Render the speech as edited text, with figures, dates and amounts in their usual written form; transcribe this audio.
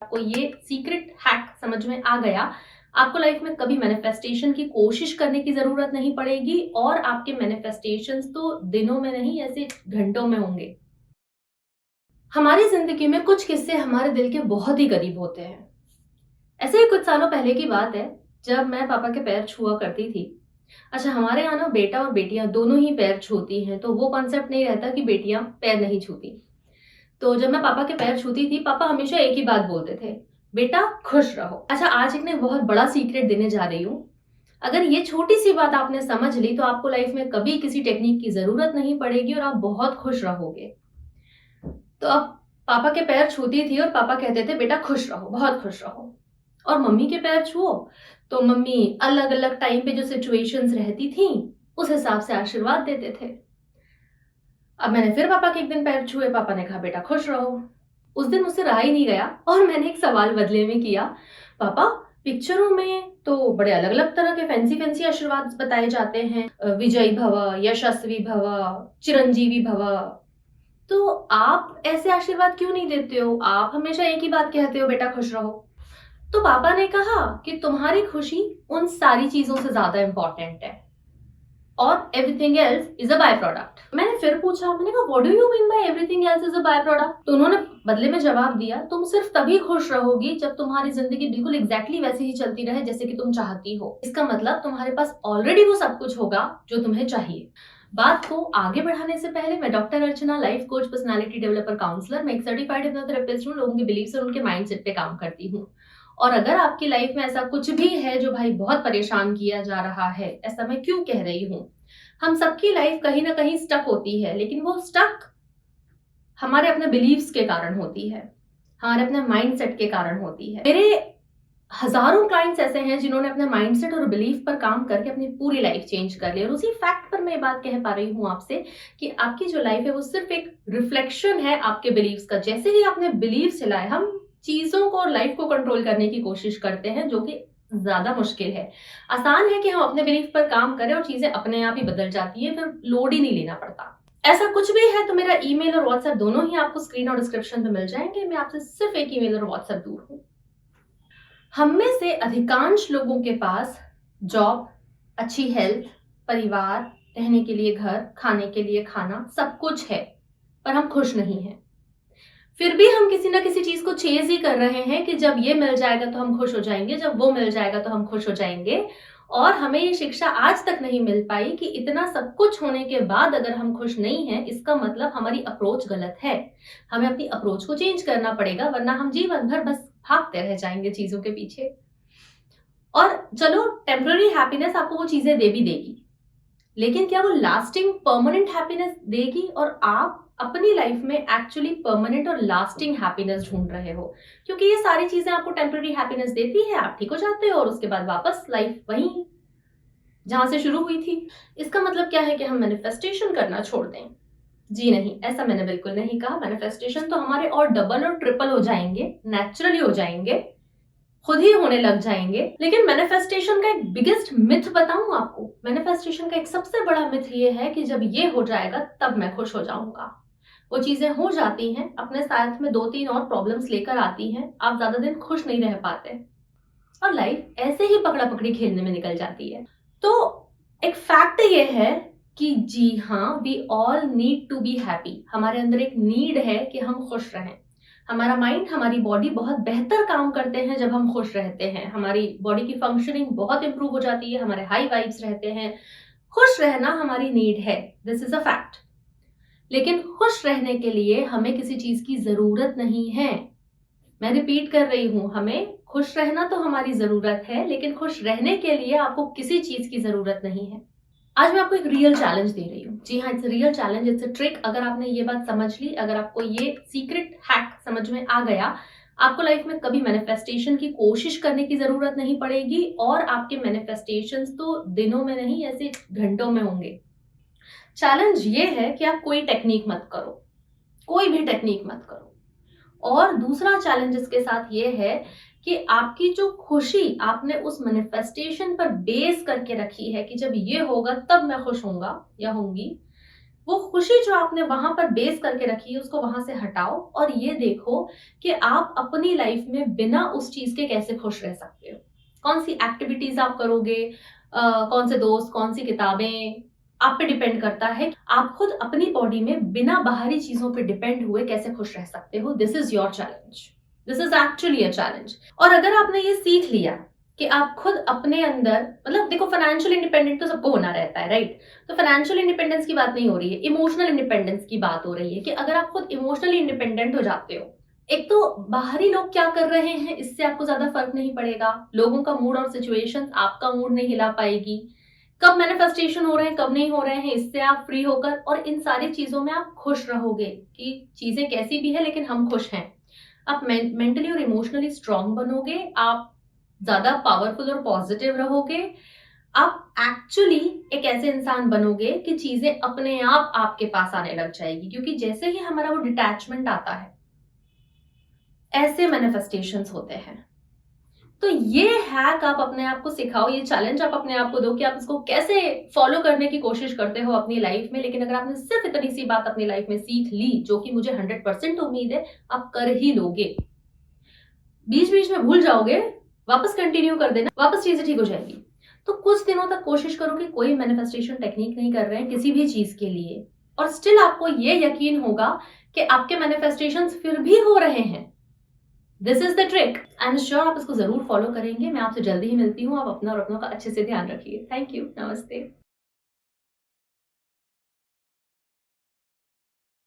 आपको ये secret hack समझ में आ गया, आपको लाइफ में कभी मैनिफेस्टेशन की कोशिश करने की जरूरत नहीं पड़ेगी और आपके मैनिफेस्टेशंस तो दिनों में नहीं ऐसे घंटों में होंगे। हमारी जिंदगी में कुछ किस्से हमारे दिल के बहुत ही करीब होते हैं। ऐसे ही कुछ सालों पहले की बात है, जब मैं पापा के पैर छुआ करती थी। अच्छा, हमारे यहाँ ना बेटा और बेटियां दोनों ही पैर छूती हैं, तो वो कॉन्सेप्ट नहीं रहता कि बेटियां पैर नहीं छूती। तो जब मैं पापा के पैर छूती थी, पापा हमेशा एक ही बात बोलते थे, बेटा खुश रहो। अच्छा, आज एक मैं बहुत बड़ा सीक्रेट देने जा रही हूँ। अगर ये छोटी सी बात आपने समझ ली तो आपको लाइफ में कभी किसी टेक्निक की जरूरत नहीं पड़ेगी और आप बहुत खुश रहोगे। तो अब पापा के पैर छूती थी और पापा कहते थे बेटा खुश रहो, बहुत खुश रहो। और मम्मी के पैर छुओ तो मम्मी अलग अलग टाइम पे जो सिचुएशंस रहती थी उस हिसाब से आशीर्वाद देते थे। अब मैंने फिर पापा के एक दिन पैर छुए, पापा ने कहा बेटा खुश रहो। उस दिन मुझसे रहा ही नहीं गया और मैंने एक सवाल बदले में किया, पापा पिक्चरों में तो बड़े अलग अलग तरह के फैंसी फैंसी आशीर्वाद बताए जाते हैं, विजयी भव, यशस्वी भव, चिरंजीवी भव, तो आप ऐसे आशीर्वाद क्यों नहीं देते हो? आप हमेशा एक ही बात कहते हो, बेटा खुश रहो। तो पापा ने कहा कि तुम्हारी खुशी उन सारी चीजों से ज्यादा इंपॉर्टेंट है और everything else is a by product. मैंने फिर पूछा, मैंने कहा what do you mean by everything else is a by product? तो उन्होंने बदले में जवाब दिया, तुम सिर्फ तभी खुश रहोगी जब तुम्हारी जिंदगी बिल्कुल एग्जैक्टली वैसे ही चलती रहे जैसे कि तुम चाहती हो। इसका मतलब तुम्हारे पास ऑलरेडी वो सब कुछ होगा जो तुम्हें चाहिए। बात को आगे बढ़ाने से पहले, मैं doctor Archana, life coach, personality developer, counsellor, मैं एक सर्टिफाइड हिप्नोथेरेपिस्ट हूँ। लोगों के बिलीव्स और उनके माइंडसेट पे काम करती हूँ। और अगर आपकी लाइफ में ऐसा कुछ भी है जो भाई बहुत परेशान किया जा रहा है, ऐसा मैं क्यों कह रही हूँ, हम सबकी लाइफ कहीं ना कहीं स्टक होती है, लेकिन वो स्टक हमारे अपने बिलीव्स के कारण होती है, हमारे अपने माइंडसेट के कारण होती है। मेरे हजारों क्लाइंट्स ऐसे हैं जिन्होंने अपने माइंडसेट और बिलीफ पर काम करके अपनी पूरी लाइफ चेंज कर ली। और उसी फैक्ट पर मैं ये बात कह पा रही हूँ आपसे कि आपकी जो लाइफ है वो सिर्फ एक रिफ्लेक्शन है आपके बिलीव्स का। जैसे ही आपने बिलीव्स हिलाए, हम चीजों को और लाइफ को कंट्रोल करने की कोशिश करते हैं, जो कि ज्यादा मुश्किल है। आसान है कि हम अपने बिलीफ पर काम करें और चीजें अपने आप ही बदल जाती है, फिर लोड ही नहीं लेना पड़ता। ऐसा कुछ भी है तो मेरा ईमेल और व्हाट्सएप दोनों ही आपको स्क्रीन और डिस्क्रिप्शन में मिल जाएंगे। मैं आपसे सिर्फ एक ईमेल और व्हाट्सएप दूर हूँ। हम में से अधिकांश लोगों के पास जॉब, अच्छी हेल्थ, परिवार, रहने के लिए घर, खाने के लिए खाना, सब कुछ है, पर हम खुश नहीं हैं। फिर भी हम किसी ना किसी चीज को चेज ही कर रहे हैं कि जब ये मिल जाएगा तो हम खुश हो जाएंगे, जब वो मिल जाएगा तो हम खुश हो जाएंगे। और हमें ये शिक्षा आज तक नहीं मिल पाई कि इतना सब कुछ होने के बाद अगर हम खुश नहीं हैं, इसका मतलब हमारी अप्रोच गलत है। हमें अपनी अप्रोच को चेंज करना पड़ेगा, वरना हम जीवन भर बस भागते रह जाएंगे चीजों के पीछे। और चलो, टेम्पररी हैप्पीनेस आपको वो चीजें दे भी देगी, लेकिन क्या वो लास्टिंग परमानेंट हैप्पीनेस देगी? और आप अपनी लाइफ में एक्चुअली परमानेंट और लास्टिंग हैप्पीनेस ढूंढ रहे हो, क्योंकि ये सारी चीजें आपको टेम्पररी हैप्पीनेस देती है, आप ठीक हो जाते हो और उसके बाद वापस लाइफ वहीं जहां से शुरू हुई थी। इसका मतलब क्या है कि हम मैनिफेस्टेशन करना छोड़ दें? जी नहीं, ऐसा मैंने बिल्कुल नहीं कहा। मैनिफेस्टेशन तो हमारे और डबल और ट्रिपल हो जाएंगे, नेचुरली हो जाएंगे, खुद ही होने लग जाएंगे। लेकिन मैनिफेस्टेशन का एक बिगेस्ट मिथ बताऊं आपको, मैनिफेस्टेशन का एक सबसे बड़ा मिथ ये है कि जब ये हो जाएगा तब मैं खुश हो जाऊंगा। वो चीजें हो जाती हैं, अपने साथ में 2-3 और प्रॉब्लम्स लेकर आती हैं, आप ज्यादा दिन खुश नहीं रह पाते और लाइफ ऐसे ही पकड़ा पकड़ी खेलने में निकल जाती है। तो एक फैक्ट ये है कि जी हाँ, we all need to be happy. हमारे अंदर एक नीड है कि हम खुश रहें। हमारा माइंड, हमारी बॉडी बहुत बेहतर काम करते हैं जब हम खुश रहते हैं। हमारी बॉडी की फंक्शनिंग बहुत इंप्रूव हो जाती है, हमारे हाई वाइब्स रहते हैं। खुश रहना हमारी नीड है, दिस इज अ फैक्ट। लेकिन खुश रहने के लिए हमें किसी चीज की जरूरत नहीं है। मैं रिपीट कर रही हूं, हमें खुश रहना तो हमारी जरूरत है, लेकिन खुश रहने के लिए आपको किसी चीज की जरूरत नहीं है। आज मैं आपको एक रियल चैलेंज दे रही हूँ। जी हाँ, it's a real challenge, it's a trick. अगर आपने ये बात समझ ली, अगर आपको ये सीक्रेट हैक समझ में आ गया, आपको लाइफ में कभी मैनिफेस्टेशन की कोशिश करने की जरूरत नहीं पड़ेगी और आपके मैनिफेस्टेशंस तो दिनों में नहीं ऐसे घंटों में होंगे। चैलेंज ये है कि आप कोई टेक्निक मत करो, कोई भी टेक्निक मत करो। और दूसरा चैलेंज इसके साथ ये है कि आपकी जो खुशी आपने उस मैनिफेस्टेशन पर बेस करके रखी है कि जब ये होगा तब मैं खुश होऊंगा या होंगी, वो खुशी जो आपने वहां पर बेस करके रखी है उसको वहां से हटाओ और ये देखो कि आप अपनी लाइफ में बिना उस चीज के कैसे खुश रह सकते हो। कौन सी एक्टिविटीज आप करोगे, कौन से दोस्त, कौन सी किताबें, आप पे डिपेंड करता है। आप खुद अपनी बॉडी में बिना बाहरी चीजों पे डिपेंड हुए कैसे खुश रह सकते हो। This is your challenge, this is actually a challenge. और अगर आपने ये सीख लिया कि आप खुद अपने अंदर, मतलब देखो फाइनेंशियल इंडिपेंडेंट तो सबको होना रहता है, राइट? तो फाइनेंशियल इंडिपेंडेंस की बात नहीं हो रही है, इमोशनल इंडिपेंडेंस की बात हो रही है कि अगर आप खुद इमोशनली इंडिपेंडेंट हो जाते हो, एक तो बाहरी लोग क्या कर रहे हैं इससे आपको ज्यादा फर्क नहीं पड़ेगा, लोगों का मूड और सिचुएशन आपका मूड नहीं हिला पाएगी, कब मैनिफेस्टेशन हो रहे हैं कब नहीं हो रहे हैं इससे आप फ्री होकर और इन सारी चीजों में आप खुश रहोगे कि चीजें कैसी भी है लेकिन हम खुश हैं। आप मेंटली और इमोशनली स्ट्रांग बनोगे, आप ज्यादा पावरफुल और पॉजिटिव रहोगे, आप एक्चुअली एक ऐसे इंसान बनोगे कि चीजें अपने आप आपके पास आने लग जाएगी, क्योंकि जैसे ही हमारा वो डिटैचमेंट आता है ऐसे मैनिफेस्टेशंस होते हैं। तो ये हैक आप अपने आप को सिखाओ, ये चैलेंज आप अपने आप को दो कि आप इसको कैसे फॉलो करने की कोशिश करते हो अपनी लाइफ में। लेकिन अगर आपने सिर्फ इतनी सी बात अपनी लाइफ में सीख ली, जो कि मुझे 100% उम्मीद है आप कर ही लोगे, बीच बीच में भूल जाओगे, वापस कंटिन्यू कर देना, वापस चीजें ठीक हो जाएगी। तो कुछ दिनों तक कोशिश करो कि कोई मैनिफेस्टेशन टेक्निक नहीं कर रहे हैं किसी भी चीज के लिए, और स्टिल आपको ये यकीन होगा कि आपके मैनिफेस्टेशंस फिर भी हो रहे हैं। This is the trick. I am sure आप इसको जरूर फॉलो करेंगे। मैं आपसे जल्दी ही मिलती हूँ। आप अपना और अपनों का अच्छे से ध्यान रखिए। थैंक यू, नमस्ते।